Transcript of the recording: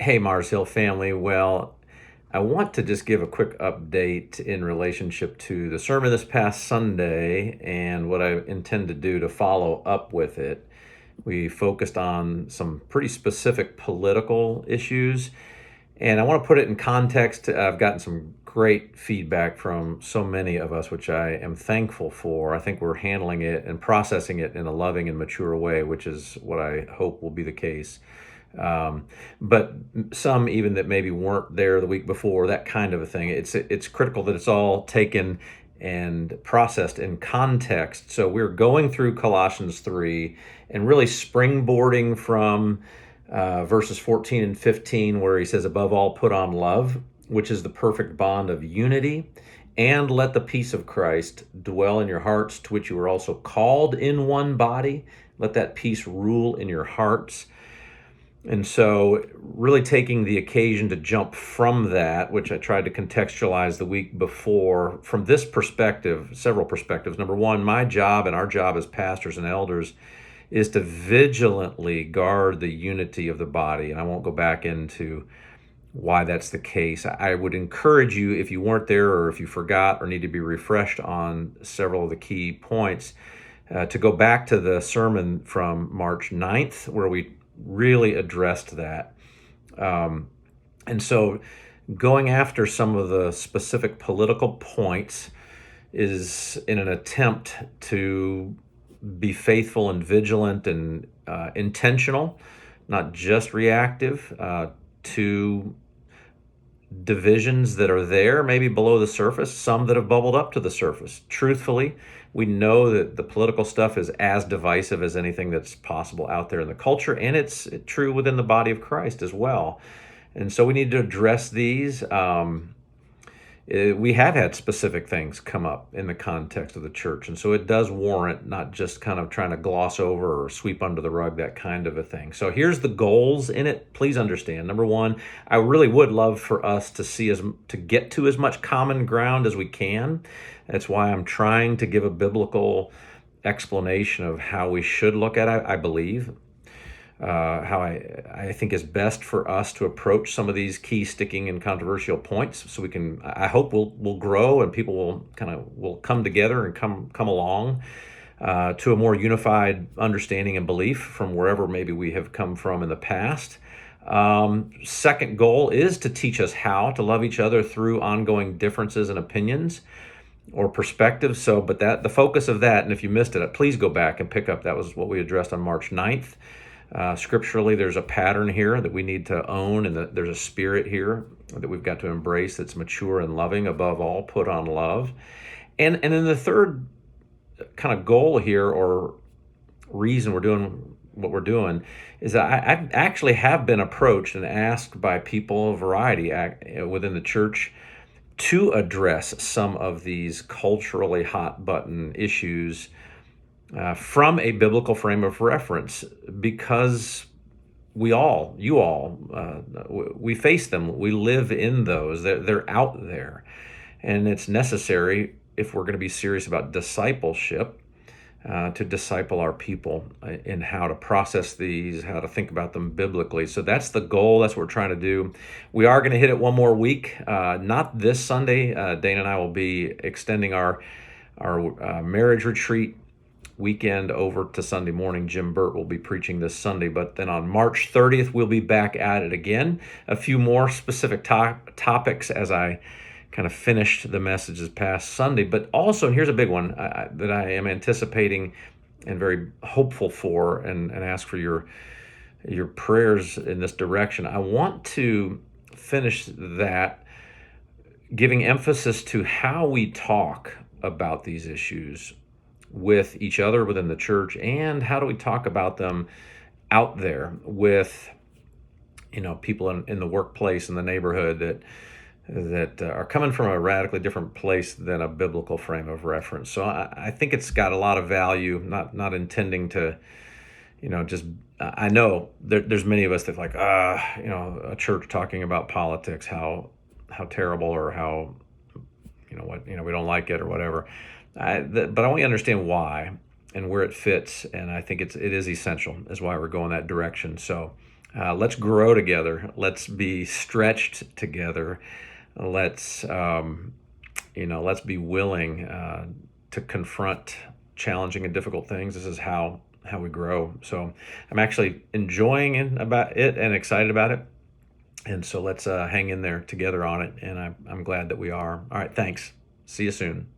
Hey, Mars Hill family. Well, I want to just give a quick update in relationship to the sermon this past Sunday and what I intend to do to follow up with it. We focused on some pretty specific political issues, and I want to put it in context. I've gotten some great feedback from so many of us, which I am thankful for. I think we're handling it and processing it in a loving and mature way, which is what I hope will be the case. Um, but some even that maybe weren't there the week before, that kind of a thing. It's critical that it's all taken and processed in context. So we're going through Colossians 3 and really springboarding from verses 14 and 15, where he says, above all, put on love, which is the perfect bond of unity. And let the peace of Christ dwell in your hearts, to which you were also called in one body. Let that peace rule in your hearts. And so, really taking the occasion to jump from that, which I tried to contextualize the week before, from this perspective, several perspectives. Number one, my job and our job as pastors and elders is to vigilantly guard the unity of the body. And I won't go back into why that's the case. I would encourage you, if you weren't there or if you forgot or need to be refreshed on several of the key points, to go back to the sermon from March 9th, where we really addressed that. And so going after some of the specific political points is in an attempt to be faithful and vigilant and intentional, not just reactive, to divisions that are there, maybe below the surface, some that have bubbled up to the surface. Truthfully, we know that the political stuff is as divisive as anything that's possible out there in the culture, and it's true within the body of Christ as well. And so we need to address these. We have had specific things come up in the context of the church, and so it does warrant not just kind of trying to gloss over or sweep under the rug, that kind of a thing. So here's the goals in it. Please understand. Number one, I really would love for us to get to as much common ground as we can. That's why I'm trying to give a biblical explanation of how we should look at it, I believe. How I think is best for us to approach some of these key sticking and controversial points, so we can, I hope we'll grow and people will come together and come along to a more unified understanding and belief from wherever maybe we have come from in the past. Second goal is to teach us how to love each other through ongoing differences in opinions or perspectives. So, but that the focus of that, and if you missed it, please go back and pick up. That was what we addressed on March 9th. Scripturally, there's a pattern here that we need to own, and there's a spirit here that we've got to embrace that's mature and loving. Above all, put on love. And then the third kind of goal here, or reason we're doing what we're doing, is that I actually have been approached and asked by people, a variety within the church, to address some of these culturally hot button issues from a biblical frame of reference, because we all, you all, we face them. We live in those. They're out there. And it's necessary, if we're going to be serious about discipleship, to disciple our people in how to process these, how to think about them biblically. So that's the goal. That's what we're trying to do. We are going to hit it one more week. Not this Sunday. Dana and I will be extending our marriage retreat weekend over to Sunday morning. Jim Burt will be preaching this Sunday, but then on March 30th, we'll be back at it again. A few more specific topics as I kind of finished the message this past Sunday, but also, and here's a big one that I am anticipating and very hopeful for, and ask for your prayers in this direction. I want to finish that giving emphasis to how we talk about these issues with each other within the church, and how do we talk about them out there with people in the workplace, in the neighborhood, that are coming from a radically different place than a biblical frame of reference. So I think it's got a lot of value. Not intending to just, I know there's many of us that like a church talking about politics, how terrible, or how we don't like it or whatever. But I want you to understand why and where it fits, and I think it is essential. Is why we're going that direction. So Let's grow together. Let's be stretched together. Let's let's be willing to confront challenging and difficult things. This is how we grow. So I'm actually enjoying about it and excited about it. And so let's hang in there together on it. And I'm glad that we are. All right, thanks. See you soon.